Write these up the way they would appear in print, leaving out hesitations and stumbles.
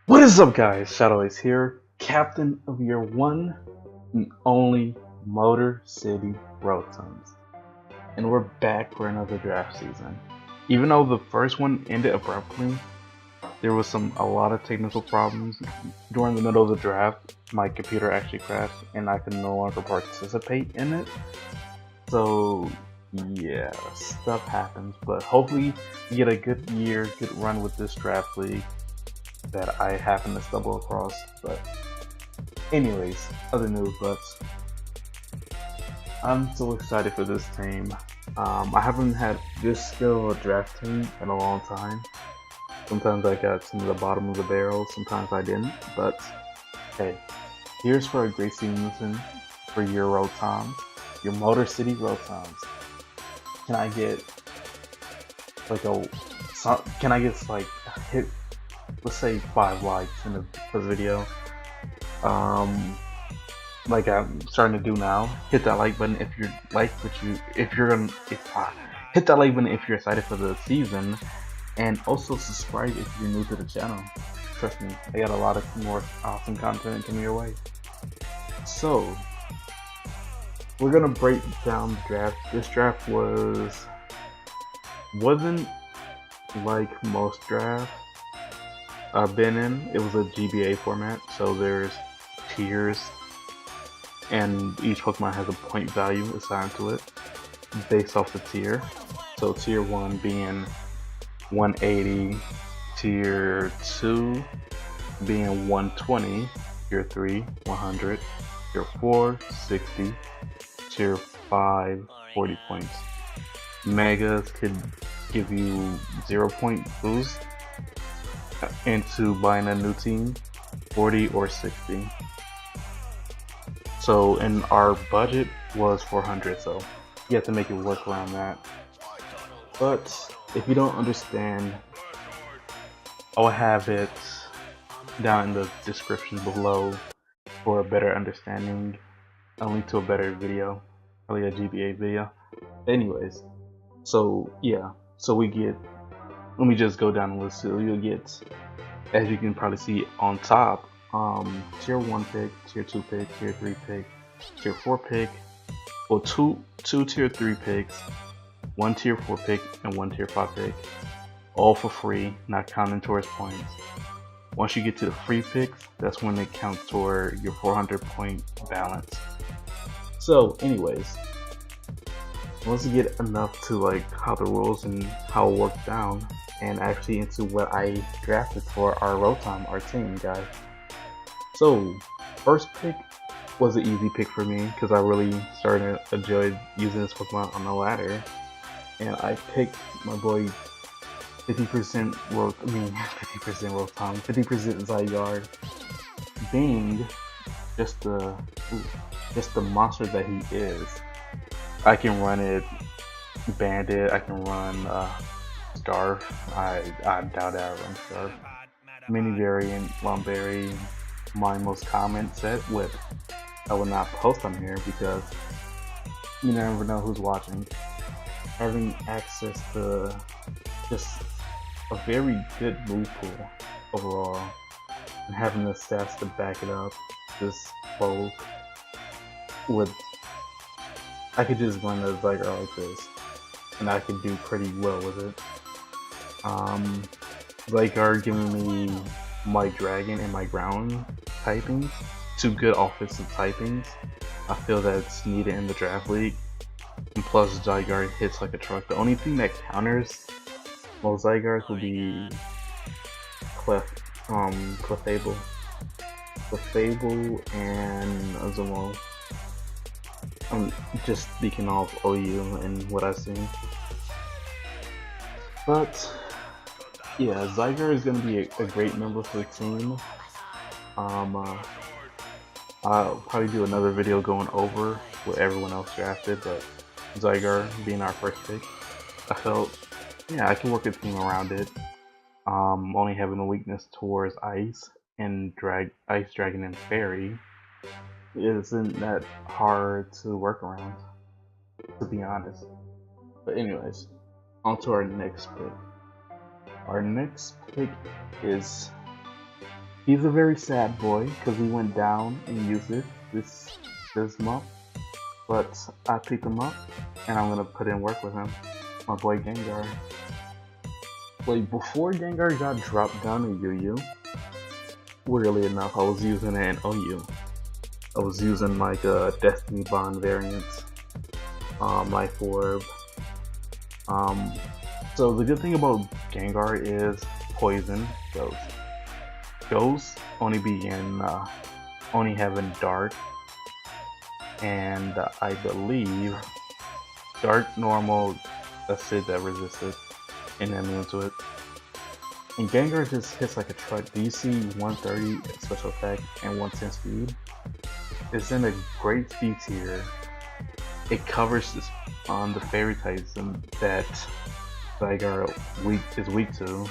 What is up, guys? Shadow Ace here, captain of your one and only Motor City Rotoms. And we're back for another draft season. Even though the first one ended abruptly, there was a lot of technical problems. During the middle of the draft, my computer actually crashed and I could no longer participate in it. So yeah, stuff happens, but hopefully we get a good year, good run with this draft league that I happen to stumble across. But anyways, other news, but I'm so excited for this team. I haven't had this skill of a draft team in a long time. Sometimes I got some of the bottom of the barrel, sometimes I didn't, but hey, here's for a great season for your Rotoms, your Motor City Rotoms. Can I get hit, let's say 5 likes in the video, like I'm starting to do now. Hit that like button if you're hit that like button if you're excited for the season, and also subscribe if you're new to the channel. Trust me, I got a lot of more awesome content coming your way. So we're gonna break down the draft. This draft wasn't like most drafts I've been in. It was a GBA format, so there's tiers, and each Pokemon has a point value assigned to it based off the tier. So tier 1 being 180, tier 2 being 120, tier 3 100, tier 4 60, tier 5 40 points. Megas could give you 0-point boost into buying a new team, 40 or 60. So, and our budget was 400, so you have to make it work around that. But if you don't understand, I'll have it down in the description below for a better understanding. I'll link to a better video, probably a GBA video. Anyways, so yeah, so let me just go down the list. So you'll get, as you can probably see on top, tier 1 pick, tier 2 pick, tier 3 pick, tier 4 pick, well, two tier 3 picks, 1 tier 4 pick, and 1 tier 5 pick, all for free, not counting towards points. Once you get to the free picks, that's when it counts toward your 400 point balance. So anyways, once you get enough to like how the rules and how it worked down, and actually into what I drafted for our Rotom, our team, guys. So first pick was an easy pick for me because I really started to enjoy using this Pokemon on the ladder, and I picked my boy 50% 50% Rotom, 50% Zygarde, being just the monster that he is. I can run it Bandit, I can run Scarf. I doubt I run Scarf. Mini variant, Lumberry, my most common set, which I will not post on here because you never know who's watching. Having access to just a very good move pool overall, and having the stats to back it up, just both with, I could just run the Zygarde like this, and I could do pretty well with it. Zygarde giving me my Dragon and my Ground typings, 2 good offensive typings. I feel that's needed in the draft league, and plus Zygarde hits like a truck. The only thing that counters most Zygardes will be Clefable and Azumarill. I'm just speaking off OU and what I've seen. But yeah, Zygarde is going to be a great member for the team. I'll probably do another video going over what everyone else drafted, but Zygarde being our first pick, I felt, yeah, I can work a team around it. Only having a weakness towards Ice and Ice Dragon and Fairy isn't that hard to work around, to be honest. But anyways, on to our next pick. Our next pick is He's a very sad boy because he went down in usage this month, but I picked him up and I'm gonna put in work with him. My boy Gengar. Like before Gengar got dropped down in UU, weirdly enough, I was using it in OU. I was using like a Destiny Bond variant, Life Orb. So the good thing about Gengar is Poison Ghost. Ghost only be in only having Dark, and I believe Dark, Normal, Acid that resisted, and immune to it. And Gengar just hits like a truck. DC 130 special attack and 110 speed. It's in a great speed tier. It covers this on the fairy types that Gengar is weak to.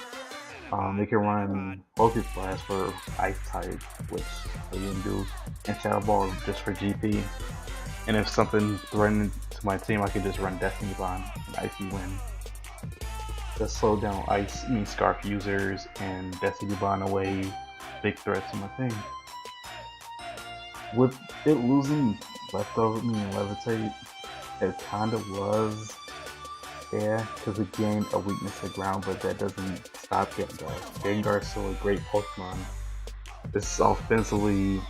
They can run Focus Blast for Ice type, which they can do, and Shadow Ball just for GP. And if something threatening to my team, I can just run Destiny Bond and Icy Wind. Just slow down Scarf users and Destiny Bond away big threats to my team. With it losing Leftover and Levitate, it kinda was, yeah, because it gained a weakness to ground, but that doesn't stop Gengar. Gengar is still a great Pokemon. It's offensively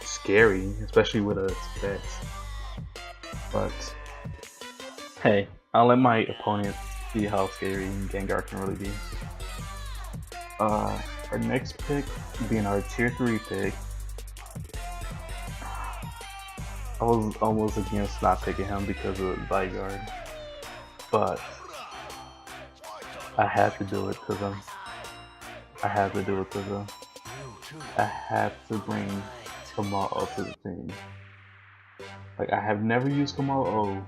scary, especially with its effects. But hey, I'll let my opponent see how scary Gengar can really be. Our next pick being our tier 3 pick. I was almost against not picking him because of Zygarde, but I had to do it to them. I had to bring Kamal to the team. Like, I have never used Kamal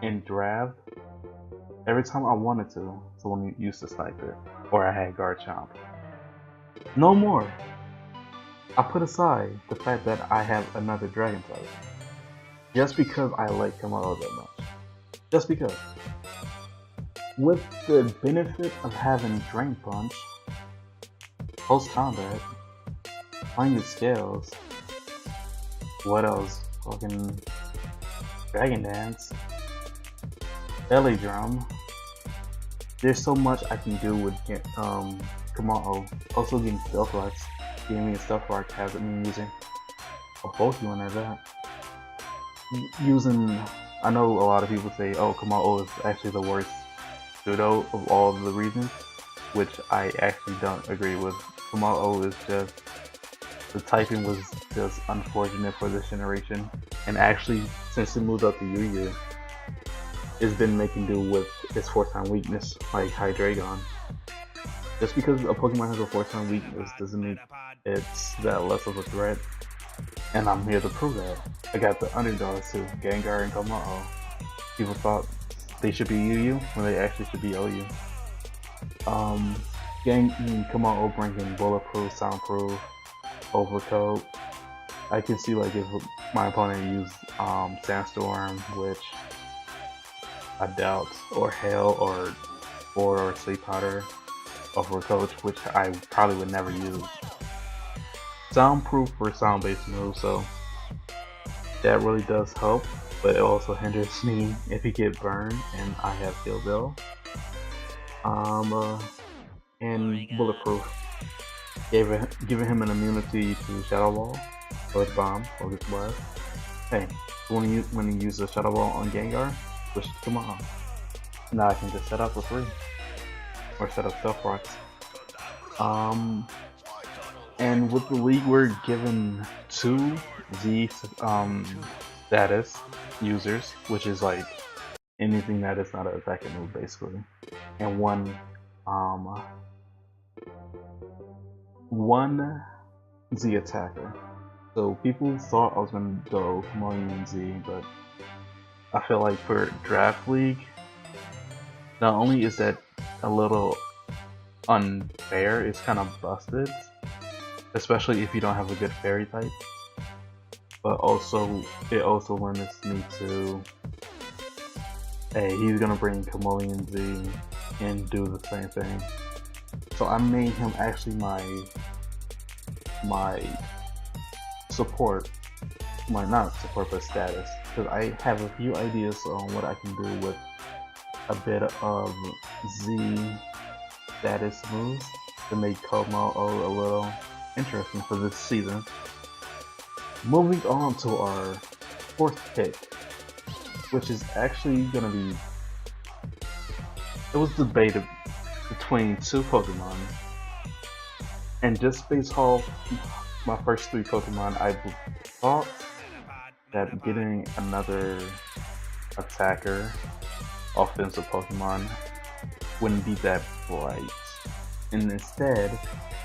in draft. Every time I wanted to, someone used to snipe it, or I had Garchomp. No more. I put aside the fact that I have another Dragon type. Just because I like Kamal that much. Just because. With the benefit of having Drain Punch, post combat, playing with scales, what else? Fucking Dragon Dance, Belly Drum. There's so much I can do with Kamal. Also getting Stealth Rocks. Giving me a Stealth Rock hasn't been using a Pokemon as that. I know a lot of people say, oh, Kamal is actually the worst pseudo of all the reasons, which I actually don't agree with. Kamal is just, the typing was just unfortunate for this generation, and actually, since it moved up to UU, it's been making do with its 4-time weakness, like Hydreigon. Just because a Pokemon has a 4-time weakness doesn't mean it's that less of a threat, and I'm here to prove that. I got the underdogs too, Gengar and Kamal. People thought they should be UU when they actually should be OU. Kamal bringing Bulletproof, Soundproof, Overcoat. I can see like if my opponent used Sandstorm, which I doubt, or Hail, or Sleep Powder, Overcoat, which I probably would never use. Soundproof for sound-based moves, so that really does help, but it also hinders me if you get burned, and I have Field Bill. And Bulletproof, giving him an immunity to Shadow Ball, Earth Bomb, Focus Blast. Hey, when you use the Shadow Ball on Gengar, switch to Kamal. Now I can just set up for free, or set up Stealth Rocks. And with the league, we're given 2 Z status users, which is like anything that is not an attacking move, basically, and one Z attacker. So people thought I was gonna go Kamalian Z, but I feel like for Draft League, not only is that a little unfair, it's kind of busted, especially if you don't have a good fairy type, but also it also limits me to, hey, he's gonna bring Kamalian Z and do the same thing. So I made him actually my support, my not support but status, because I have a few ideas on what I can do with a bit of Z status moves to make Como a little interesting for this season. Moving on to our fourth pick, which is actually gonna be, it was debated between two Pokemon, and just based off my first three Pokemon, I thought that getting another attacker offensive Pokemon wouldn't be that bright, and instead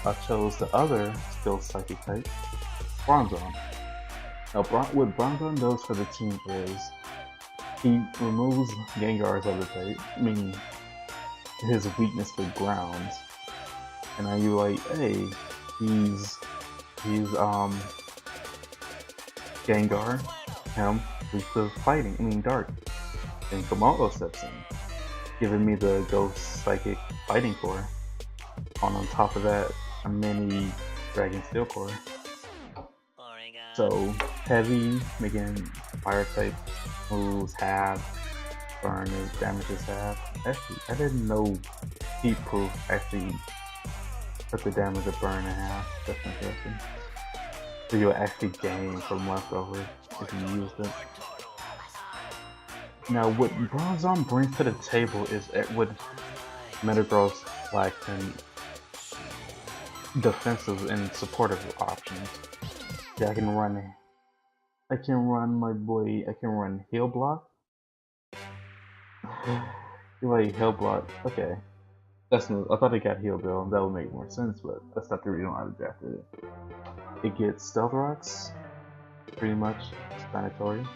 I chose the other still Psychic type, Bronzong. Now what Bronzong does for the team is he removes Gengar's other type, meaning his weakness to grounds, and now you're like, hey, he's Gengar, him, weak to fighting, I mean dark. Then Komodo steps in, giving me the Ghost Psychic Fighting Core. On top of that, a mini Dragon Steel Core. So heavy, making fire type moves half, burn is damages half. Actually, I didn't know heat proof actually put the damage of burn in half. That's interesting. So you'll actually gain from leftovers if you use it. Now what Bronzong brings to the table is what Metagross lacks in defensive and supportive options. Yeah, I can run my boy, I can run Heal Block. You're like, Heal Block, okay. That's new. I thought it got Heal Bill, that would make more sense, but that's not the reason why I drafted it. It gets Stealth Rocks, pretty much explanatory.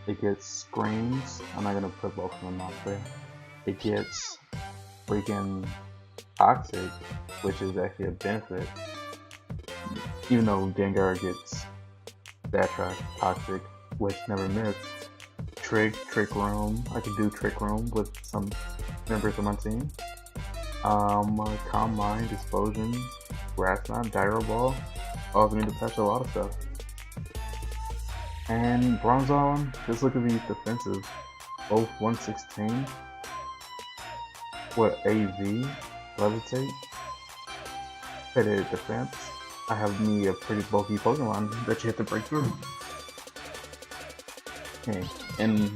It gets Screams, I'm not gonna put both of them out there. It gets freaking Toxic, which is actually a benefit. Even though Gengar gets Stat Track, Toxic, which never missed. Trick Room, I could do Trick Room with some members of my team. Calm Mind, Explosion, Grass Knot, Gyro Ball, allows me to touch a lot of stuff. And Bronzong, just look at these defensive, both 116. What, AV, Levitate, Predator Defense. I have me a pretty bulky Pokemon that you have to break through. Okay, and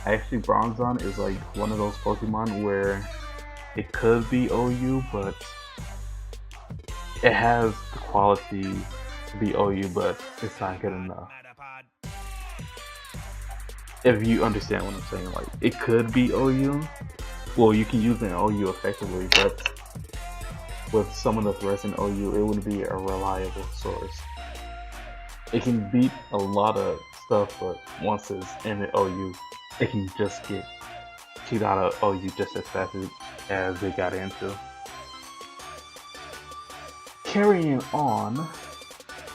actually Bronzong is like one of those Pokemon where it could be OU, but it has the quality to be OU, but it's not good enough. If you understand what I'm saying, like, it could be OU, well, you can use an OU effectively, but with some of the threats in OU, it would be a reliable source. It can beat a lot of stuff, but once it's in the OU, it can just get kicked out of OU just as fast as they got into. Carrying on,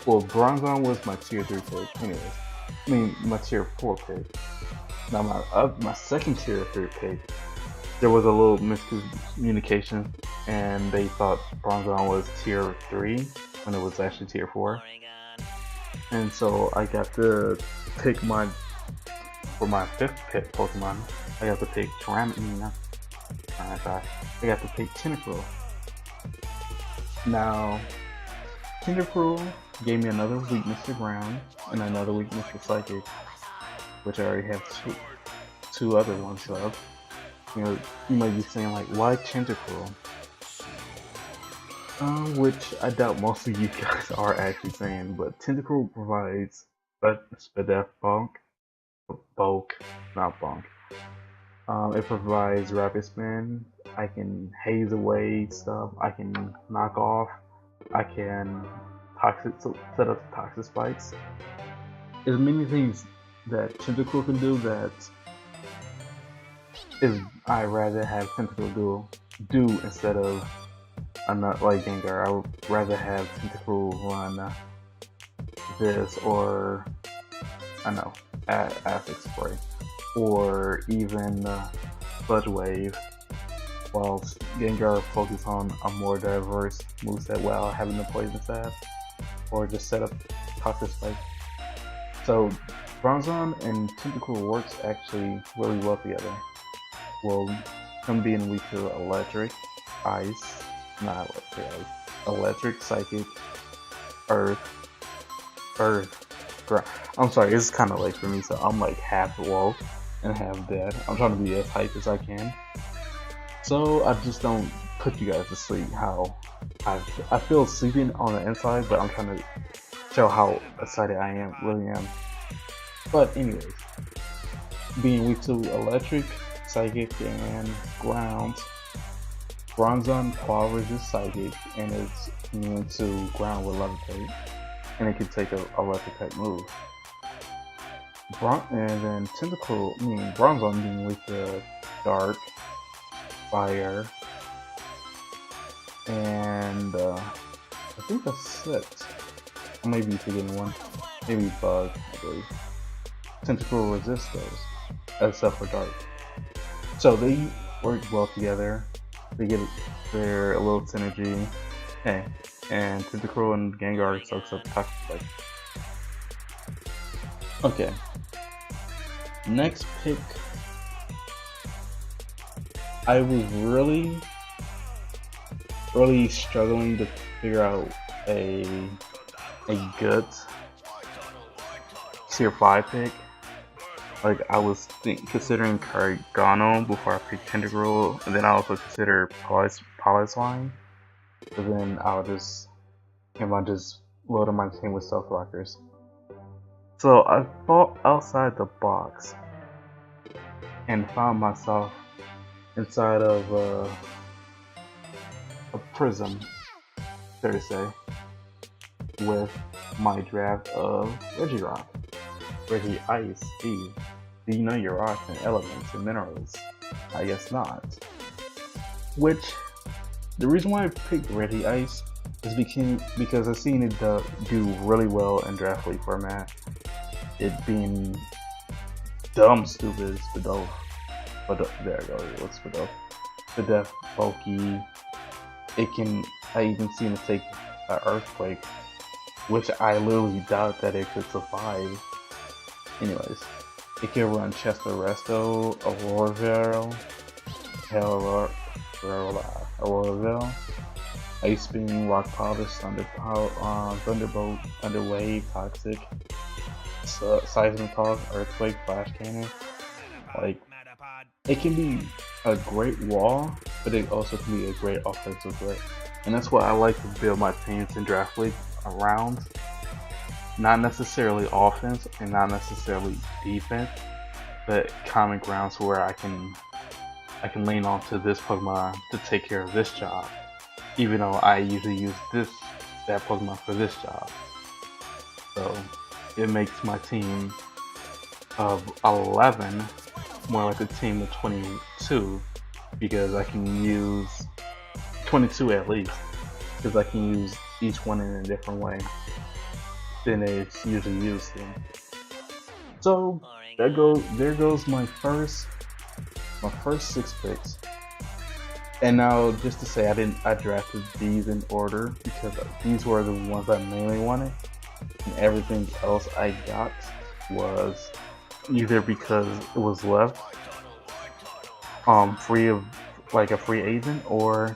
well, Bronzong was my tier 3 pick, anyways. I mean, my tier 4 pick. Now, my second tier 3 pick, there was a little miscommunication, and they thought Bronzong was tier 3 when it was actually tier 4. And so I got to pick for my 5th pick Pokemon, I got to pick I got to pick Tentacruel. Now, Tentacruel gave me another weakness to ground and another weakness to psychic, which I already have two other ones of. You know, you might be saying like, why Tentacruel? Which I doubt most of you guys are actually saying, but Tentacruel provides Spadef Bulk, not Bonk. It provides Rapid Spin, I can haze away stuff, I can knock off, I can set up toxic spikes. There's many things that Tentacruel can do that I'd rather have Tentacruel do instead of not like Gengar. I would rather have Tentacruel run this, or I don't know, Acid Spray, or even Sludge Wave, whilst Gengar focus on a more diverse moveset while having the Poison Stab, or just set up Toxic Spike. So Bronzong and Tentacle works actually really well together. Well, him being weak to Electric, Ice, not Electric, Ice, Electric, Psychic, Earth, Ground. I'm sorry, it's kind of late for me, so I'm like half woke and half dead. I'm trying to be as hype as I can. So I just don't put you guys to sleep how I feel sleeping on the inside, but I'm trying to show how excited I really am. But anyways, being weak to Electric, Psychic, and Ground, Bronzong Power is Psychic and it's immune to Ground with Levitate, and it can take a Electric type move. And then Bronzong being weak to Dark, Fire, and I think that's it. I may be forgetting one. Maybe Bug, I believe. Tentacle resist those, except for Dark. So they work well together. They get their little synergy. Hey, and Tentacle and Gengar soaks up Toxic Spike. Okay. Next pick. I was really struggling to figure out a good tier 5 pick. Like I was considering Cargano before I picked Tentacruel, and then I also considered Piloswine. But then I just loaded my team with Stealth Rockers. So I thought outside the box and found myself inside of a prism, fair to say, with my draft of Regirock, Regice. Do you know your rocks and elements and minerals? I guess not. Which, the reason why I picked Regice is because I've seen it do really well in draft league format. It being dumb stupid Spadolf. But there it goes, it looks Spadolf. Spadef, bulky. I even seen it take an Earthquake, which I literally doubt that it could survive. Anyways, it can run Chester Resto, Auroraville, Auroraville, Ice Beam, Rock Polish, Thunderbolt, Thunderwave, Toxic, Seismic Earthquake, Flash Cannon. Like, it can be a great wall, but it also can be a great offensive threat. And that's what I like to build my teams in draft league around. Not necessarily offense and not necessarily defense, but common grounds where I can lean on to this Pokemon to take care of this job, even though I usually use that Pokemon for this job. So it makes my team of 11 more like a team of 22, because I can use 22 at least, because I can use each one in a different way than it's usually used in. So there goes my first 6 picks. And now, just to say, I drafted these in order because these were the ones I mainly wanted, and everything else I got was either because it was left free of like a free agent, or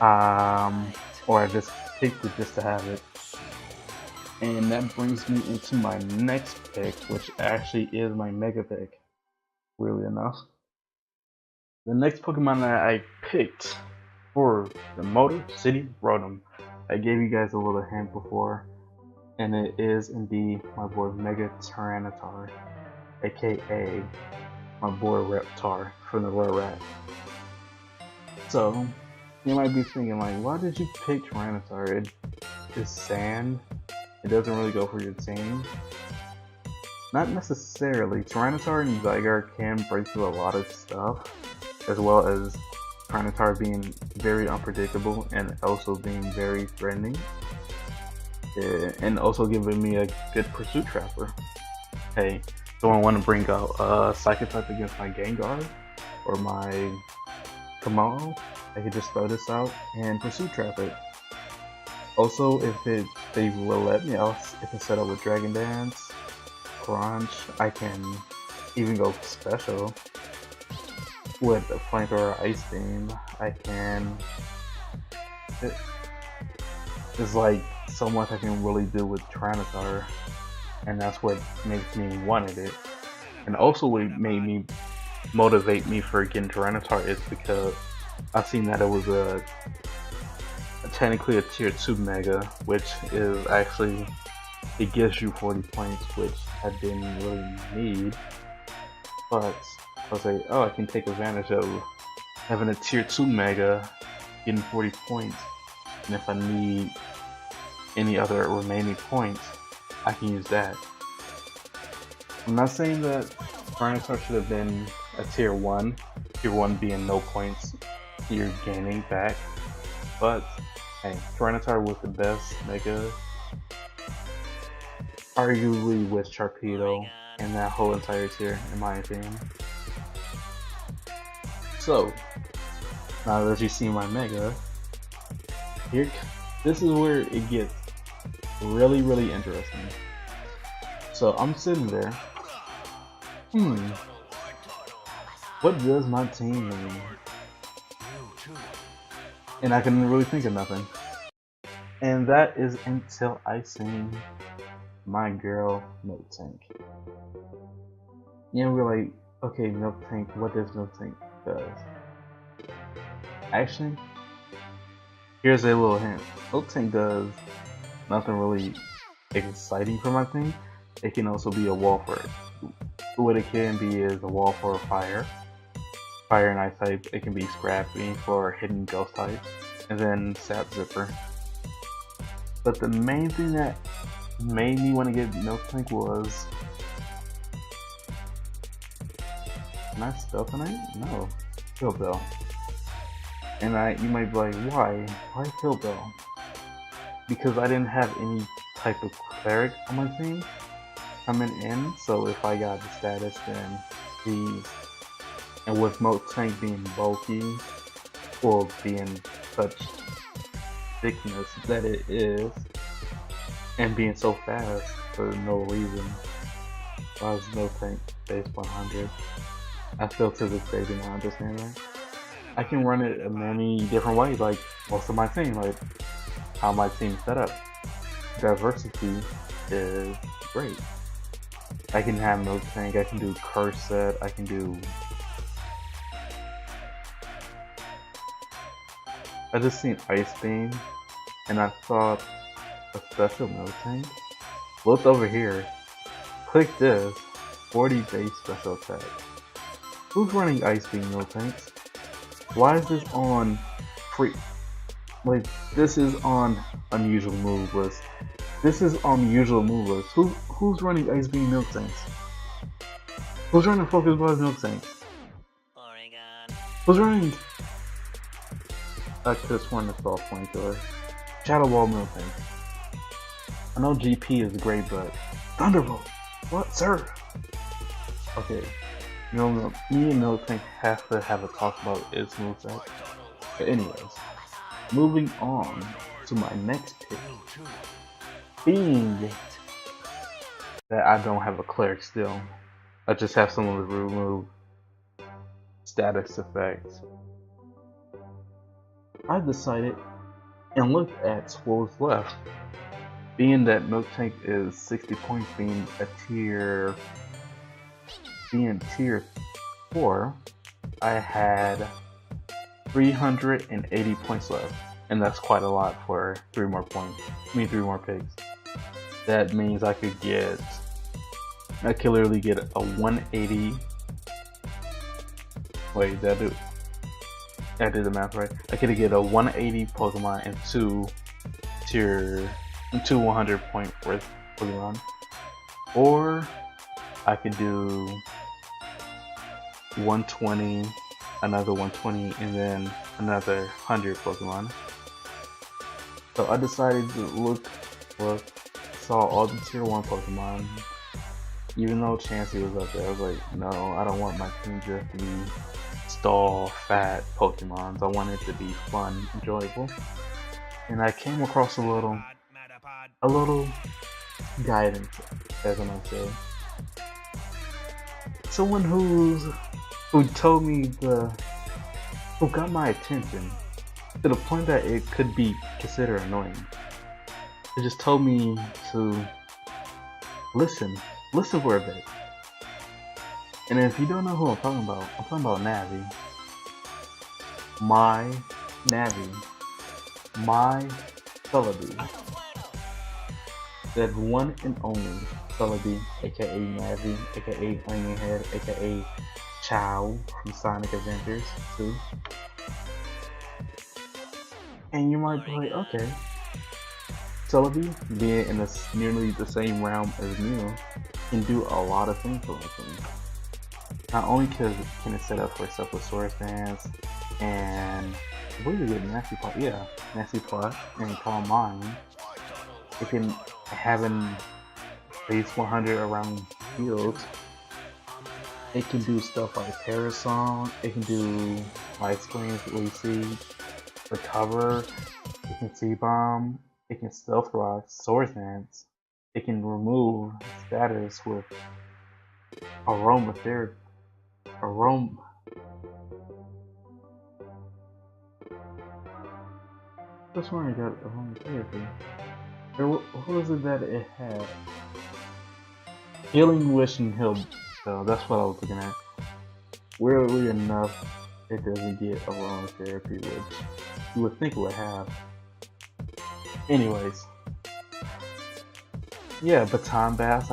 I just picked it just to have it. And that brings me into my next pick, which actually is my mega pick, weirdly enough. The next Pokemon that I picked for the Motor City Rotom, I gave you guys a little hint before, and it is indeed my boy Mega Tyranitar, aka my boy Reptar from the Royal Rat. So, you might be thinking like, why did you pick Tyranitar? It is sand. It doesn't really go for your team. Not necessarily. Tyranitar and Zygarde can break through a lot of stuff, as well as Tyranitar being very unpredictable and also being very threatening. And also giving me a good Pursuit Trapper. Hey, do I want to bring out Psychic type against my Gengar or my tomorrow, I could just throw this out and pursue traffic. Also, if they will let me, if it's set up with Dragon Dance, Crunch, I can even go special with a Flamethrower Ice Beam. I can. It's like so much I can really do with Tyranitar, and that's what makes me wanted it. And also, what made me motivate me for getting Tyranitar is because I seen that it was technically a tier 2 mega, which is actually, it gives you 40 points, which I didn't really need. But I was like, oh, I can take advantage of having a tier 2 mega, getting 40 points, and if I need any other remaining points, I can use that. I'm not saying that Tyranitar should have been a tier 1, tier 1 being no points you're gaining back, but hey, Tyranitar was the best mega, arguably with Sharpedo and that whole entire tier, in my opinion. So, now that you see my mega, this is where it gets really, really interesting. So I'm sitting there, what does my team mean? And I couldn't really think of nothing. And that is until I seen my girl Milk Tank. And we're like, okay, Milk Tank, what does Milk Tank does? Actually, here's a little hint. Milk Tank does nothing really exciting for my team. It can also be a wall for it. What it can be is a wall for fire and ice type. It can be scrapping for hidden ghost types, and then sap zipper. But the main thing that made me want to get Milk Tank was, can I spell tonight? No, Kill Bill. And you might be like, why Kill Bill? Because I didn't have any type of cleric on my team coming in, so if I got the status, then these, and with Milk Tank being bulky, or being such thickness that it is, and being so fast for no reason, why is Milk Tank base 100? I still to this day do not understand that. I can run it in many different ways, like most of my team, like how my team's set up. Diversity is great. I can have Milk Tank, I can do Curse Set, I can do... I just seen Ice Beam, and I thought a special Milk Tank. Look over here, click this, 40 base special attack. Who's running Ice Beam Milk Tanks? Why is this on free? Like, this is on unusual move list. This is on usual move list. Who's running Ice Beam Milk Tanks? Who's running Focus Buzz Milk Tanks? Who's running? I could have sworn this off point killer. Shadow Ball Milk Tank. I know GP is great, but Thunderbolt. What, sir? Okay, you know, me and Milk Tank have to have a talk about its moveset. But anyways, moving on to my next pick. Being that I don't have a cleric still, I just have someone to remove status effects. I decided and looked at what was left. Being that Milk Tank is 60 points, being tier 4, I had 380 points left, and that's quite a lot for 3 more picks. That means I could literally get a 180. Wait, I did the math right. I could get a 180 Pokemon and two 100 point worth Pokemon, or I could do 120, another 120, and then another 100 Pokemon. So I decided to look, saw all the tier 1 Pokemon. Even though Chansey was up there, I was like, no, I don't want my team just to be stall fat Pokemons. I wanted it to be fun, enjoyable. And I came across a little guidance, as I might say. Someone who told me who got my attention to the point that it could be considered annoying. It just told me to listen for a bit. And if you don't know who I'm talking about Navi. My Celebi. That one and only Celebi, aka Navi, aka Flaming Head, aka Chow from Sonic Adventures 2. And you might be like, okay, Celebi, being in nearly the same realm as Mew, can do a lot of things for my team. Not only can it set up for stuff with Swords Dance, and I believe you get Nasty Plot, and Calm Mind. It can have an base 100 around fields. It can do stuff like Terror Song, it can do Light Screens, Leaf Recover, it can C-Bomb, it can Stealth Rock, Swords Dance, it can remove status with Aromatherapy. This one I got Aromatherapy. What was it that it had? Healing Wish and Heal. So that's what I was looking at. Weirdly enough, it doesn't get Aromatherapy, which you would think it would have. Anyways. Yeah, Baton Bass,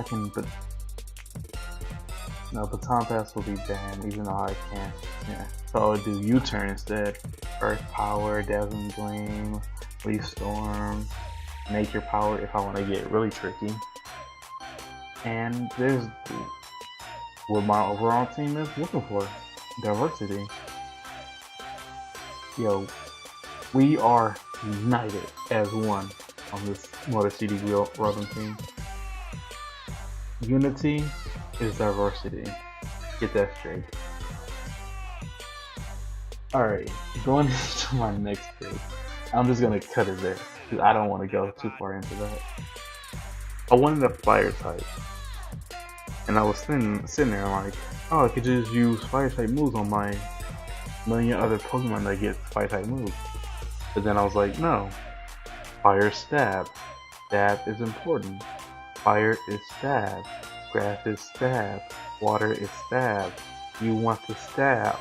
no, Baton Bass will be banned, even though I can't. Yeah. So I would do U-Turn instead. Earth Power, Dazzling Gleam, Leaf Storm, Nature Power if I want to get really tricky. And there's what my overall team is looking for. Diversity. Yo, we are united as one on this Motor City Rotom team. Unity is diversity. Get that straight. Alright, going into my next pick. I'm just gonna cut it there, because I don't want to go too far into that. I wanted a fire type. And I was sitting there like, oh, I could just use fire type moves on my million other Pokemon that get fire type moves. But then I was like, no. Fire stab. Stab is important. Fire is stab. Grass is stab. Water is stab. You want to stab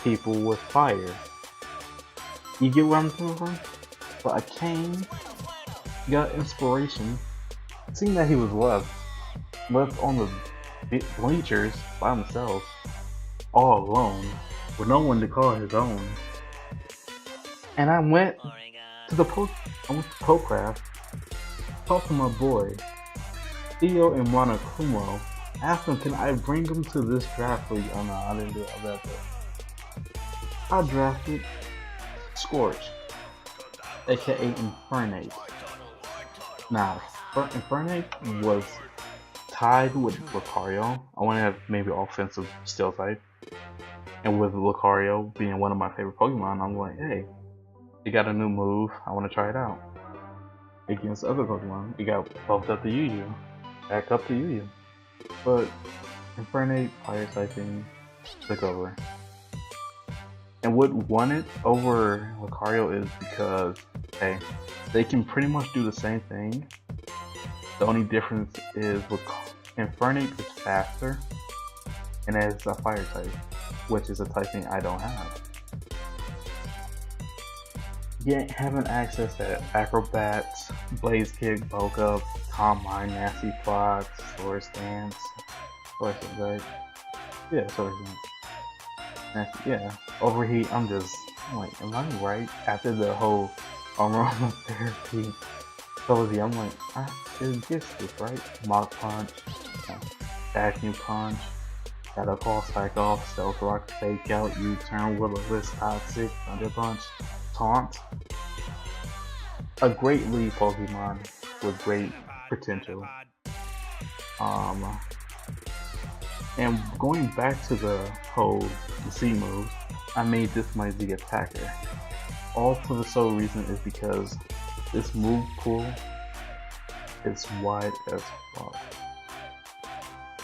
people with fire. You get where I'm coming from? So I came, got inspiration, seeing that he was left on the bleachers by himself, all alone, with no one to call his own. And I went to Pocraft, talked to my boy, Theo and Monokumo, asked him, can I bring him to this draft league? Oh no, I didn't do all that though. I drafted Scorch, aka Infernape. Now, Infernape was tied with Lucario. I want to have maybe offensive Steel type. And with Lucario being one of my favorite Pokemon, I'm like, hey, it got a new move, I want to try it out. Against other Pokemon, it got bumped up to Yu-Yu. Back up to Yu-Yu. But Infernape, Fire typing, took over. And what won it over Lucario is because, hey, they can pretty much do the same thing. The only difference is Infernape is faster and has a fire type, which is a typing I don't have. Yet having access to Acrobats, Blaze Kick, Bulk Up, Calm Mind, Nasty Plot, Swords Dance, right? Yeah, Swords Dance. Yeah, Overheat, I'm like, am I right? After the whole aromatherapy trilogy, I'm like, it gets this, right? Mach Punch, Vacuum Punch, Shadow Call, Psych Off, Stealth Rock, Fake Out, U-Turn, Will-O-Wisp, Toxic, Thunder Punch, Taunt. A great lead Pokemon with great potential. And going back to the whole C moves, I made this my Z attacker. All for the sole reason is because this move pool is wide as fuck.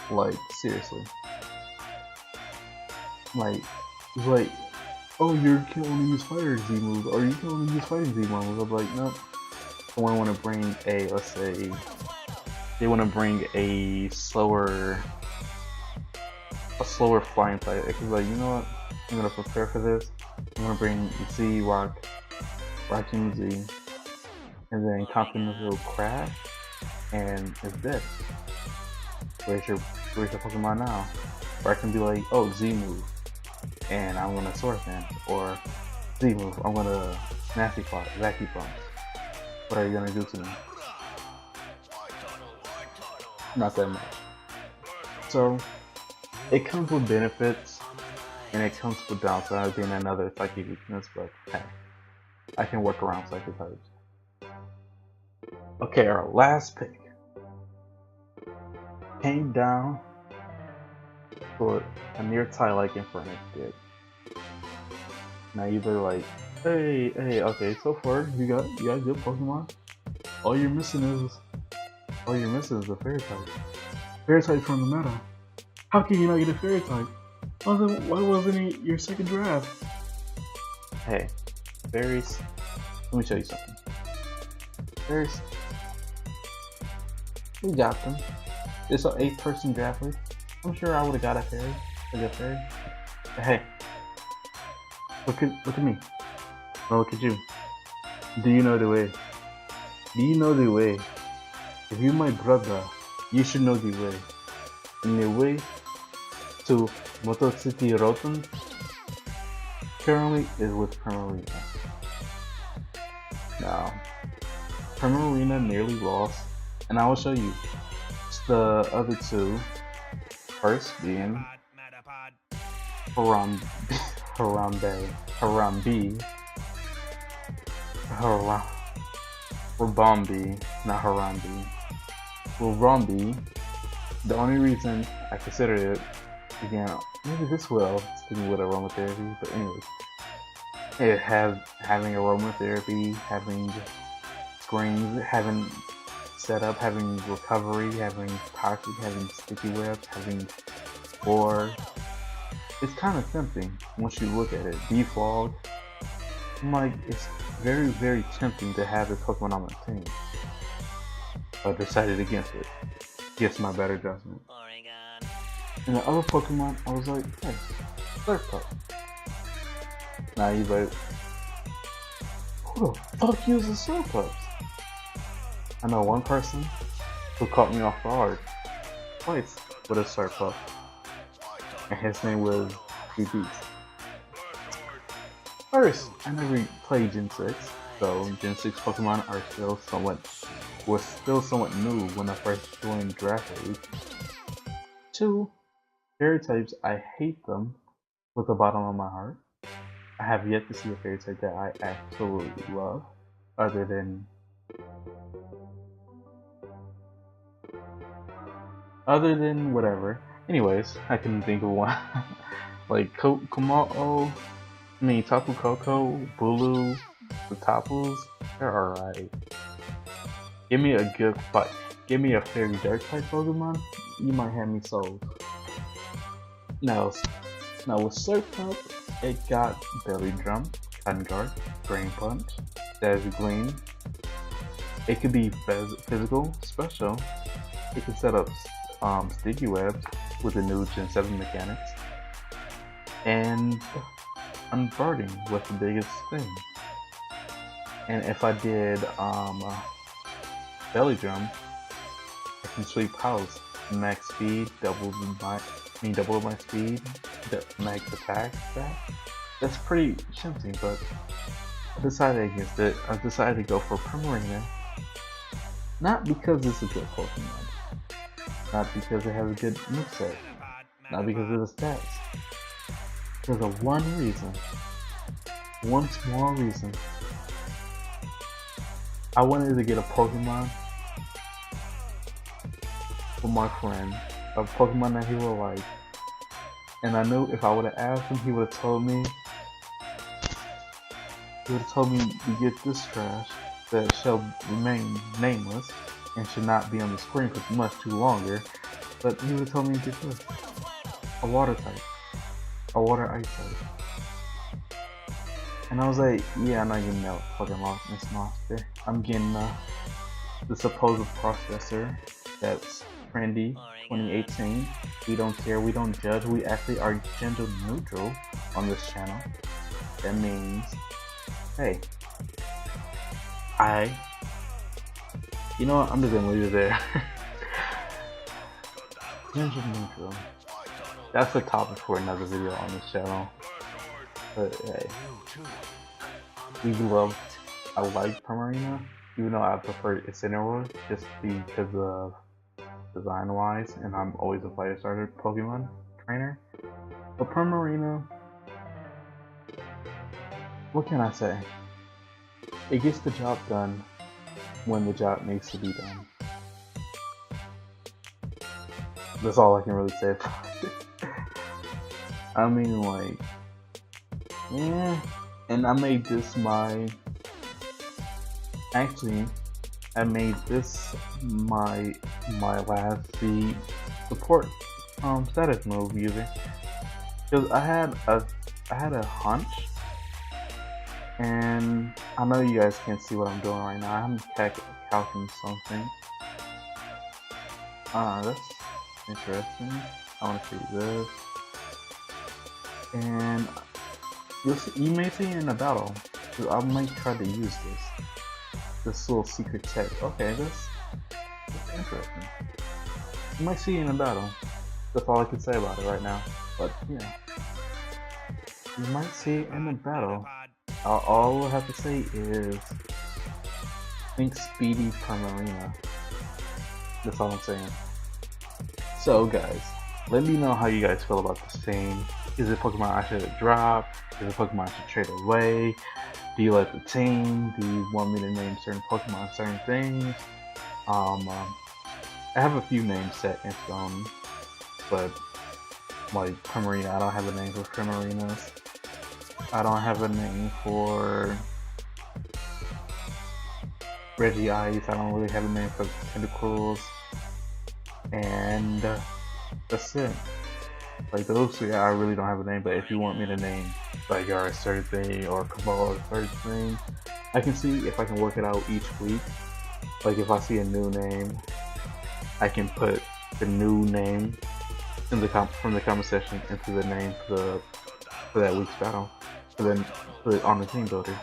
Like, seriously. Like, oh, you can only use fire Z moves, or you can only use fighting Z moves. I'm like, nope. Someone want to bring a, let's say, they want to bring a slower flying type. It's like, you know what? I'm gonna prepare for this. I'm gonna bring Z Rock, Rocking Z, and then Continental Crash, and it's dead. Where's your Pokemon now? Or I can be like, oh, Z move, and I'm gonna Sword Dance, or Z move, I'm gonna Nasty Plot, Vacuum Pump. What are you gonna do to me? Not that much. So, it comes with benefits, and it comes with downsides being another psychic weakness, but hey, I can work around psychic types. Okay, our last pick came down for a near tie like Inferno did. Now you're like, hey, okay, so far you got good Pokemon. All you're missing is a Fairy type. Fairy type from the meta. How can you not get a Fairy type? Why wasn't it your second draft? Hey, Fairies. Let me show you something. Fairies. We got them. It's an 8-person draft league. I'm sure I would have got a Fairy. But hey, look at me. Now look at you. Do you know the way? Do you know the way? If you're my brother, you should know the way. And the way to Moto City Rotoms currently is with Primarina. Now, Primarina nearly lost, and I will show you. It's the other two. First being Harambe, not Harambe. Harambe. The only reason I consider it, again, maybe this will, sticking with aromatherapy, but anyways, it has having aromatherapy, having screens, having setup, having recovery, having toxic, having sticky webs, having spore. It's kind of tempting once you look at it. Defog. I'm like, it's very, very tempting to have this Pokemon on my team. I decided against it. Against my better judgment. And the other Pokemon, I was like, hey, Slurpup. Now you like, who the fuck uses Slurpups? I know one person who caught me off guard twice with a Slurpup. And his name was BB. First, I never played Gen 6, so Gen 6 Pokemon are still somewhat new when I first joined Draft League. 2, Fairy types, I hate them with the bottom of my heart. I have yet to see a Fairy type that I absolutely love, other than whatever. Anyways, I can think of one. Like Komao, Tapu Koko, Bulu, the Tapus, they're alright. Give me a good fight. Give me a Fairy Dark type Pokemon, you might have me sold. Now with Slurpup, it got Belly Drum, Cotton Guard, Brain Punch, Dazzle Gleam. It could be physical, special. It can set up sticky webs with the new Gen 7 mechanics. And unburdening was the biggest thing. And if I did Belly Drum, I can sweep house, max speed, double my speed, max attack. That's pretty tempting, but I decided against it. I decided to go for Primarina, not because it's a good Pokemon, not because it has a good moveset, not because of the stats. There's a one small reason. I wanted to get a Pokemon for my friend, a Pokemon that he would like. And I knew if I would have asked him, he would have told me You would have told me to get this trash that shall remain nameless and should not be on the screen for much too longer. But you would have told me to get this. A water type. A water ice type. And I was like, yeah, I'm not getting that fucking monster. I'm getting the supposed processor that's trendy 2018. We don't care, we don't judge, we actually are gender neutral on this channel. That means, hey, you know what, I'm just gonna leave it there. Gender neutral. That's a topic for another video on this channel. But hey, I like Primarina, even though I prefer Incineroar just because of design wise, and I'm always a fire starter Pokemon trainer. But Primarina, what can I say? It gets the job done when the job needs to be done. That's all I can really say about it. I mean, like, yeah, and I made this I made this my last seed support status move using, because I had a hunch, and I know you guys can't see what I'm doing right now. I'm calculating something. That's interesting. I want to see this, and you may see it in a battle. I might try to use this little secret tech. Okay, that's interesting. You might see it in a battle. That's all I can say about it right now. But yeah, you might see it in a battle. All I have to say is think speedy Primarina. That's all I'm saying. So guys, let me know how you guys feel about this team. Is it Pokemon I should drop? Is it Pokemon I should trade away? Do you like the team? Do you want me to name certain Pokemon certain things? I have a few names set in stone, but like Primarina, I don't have a name for Primarinas. I don't have a name for Regice. I don't really have a name for Tentacruels, and that's it. Like those three, I really don't have a name. But if you want me to name like a certain thing or Cabal or a certain thing, I can see if I can work it out each week. Like if I see a new name, I can put the new name in from the comment section into the name for that week's battle, and then put it on the team builder.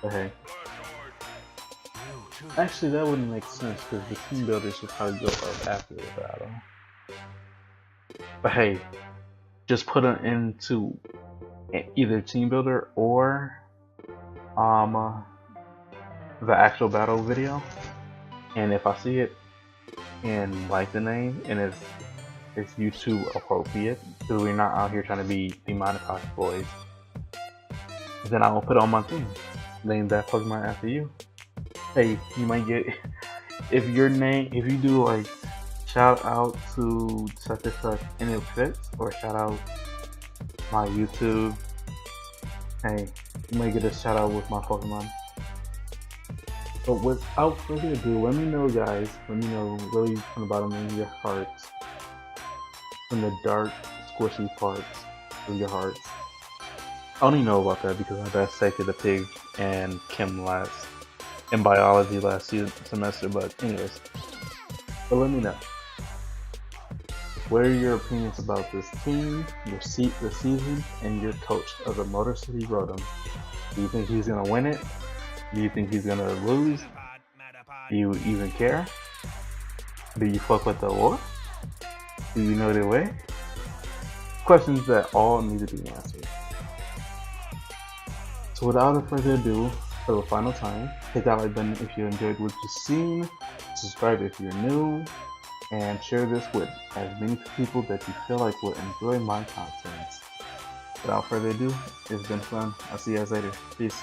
But hey, actually that wouldn't make sense because the team builder should probably go up after the battle. But hey, just put it into either team builder or the actual battle video, and if I see it and like the name and it's YouTube appropriate, because we're not out here trying to be demonetized boys, then I will put it on my team. Name that Pokemon after you. Hey, you might get, if you do like shout out to such and such and it fits, or shout out my YouTube, hey, you might get a shout out with my Pokemon. But without further ado, let me know guys, let me know really from the bottom of your hearts, from the dark squishy parts of your hearts. I only know about that because I dissected a pig and chem in biology last semester, but anyways. But let me know. What are your opinions about this team, the season, and your coach of the Motor City Rotoms? Do you think he's gonna win it? Do you think he's gonna lose? Do you even care? Do you fuck with the war? Do you know the way? Questions that all need to be answered. So without further ado, for the final time, hit that like button if you enjoyed what you've seen, subscribe if you're new, and share this with as many people that you feel like will enjoy my content. Without further ado, it's been fun. I'll see you guys later. Peace.